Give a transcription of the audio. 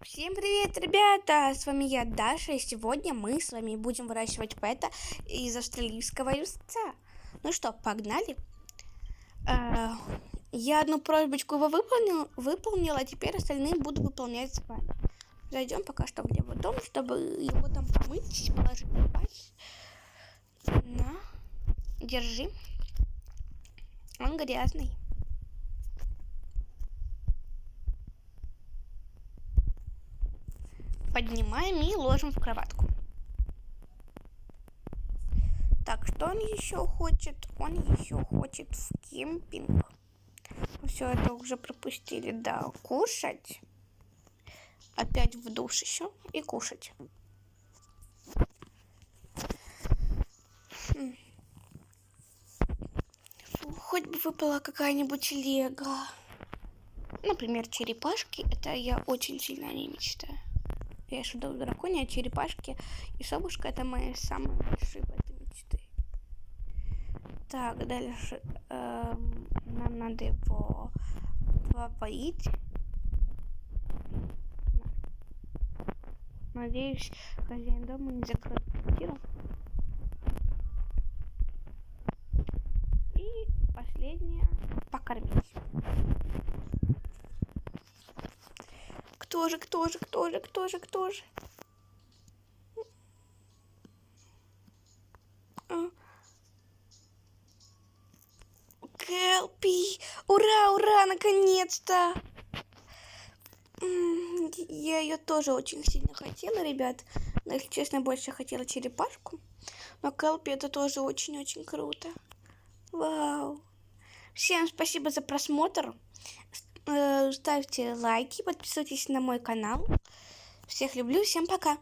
Всем привет, ребята! С вами я, Даша, и сегодня мы с вами будем выращивать пэта из австралийского овца. Ну что, погнали? Я одну просьбочку его выполнила, а теперь остальные буду выполнять с вами. Зайдем пока что в его дом, чтобы его там помыть, положить спать. На, держи. Он грязный. Поднимаем и ложим в кроватку. Так, что он еще хочет? Он еще хочет в кемпинг. Все это уже пропустили. Да, кушать. Опять в душ еще и кушать. Хоть бы выпала какая-нибудь лего. Например, черепашки. Это я очень сильно не мечтаю. Я еще в драконе, а черепашки и совушка это мои самые большие в этой мечты. Так, дальше нам надо его попоить. Надеюсь, хозяин дома не закроет квартиру. И последнее покормить. Кто же? Келпи! Ура, наконец-то! Я ее тоже очень сильно хотела, ребят. Но, если честно, больше хотела черепашку. Но Келпи это тоже очень-очень круто. Вау! Всем спасибо за просмотр. Ставьте лайки, подписывайтесь на мой канал. Всех люблю, всем пока!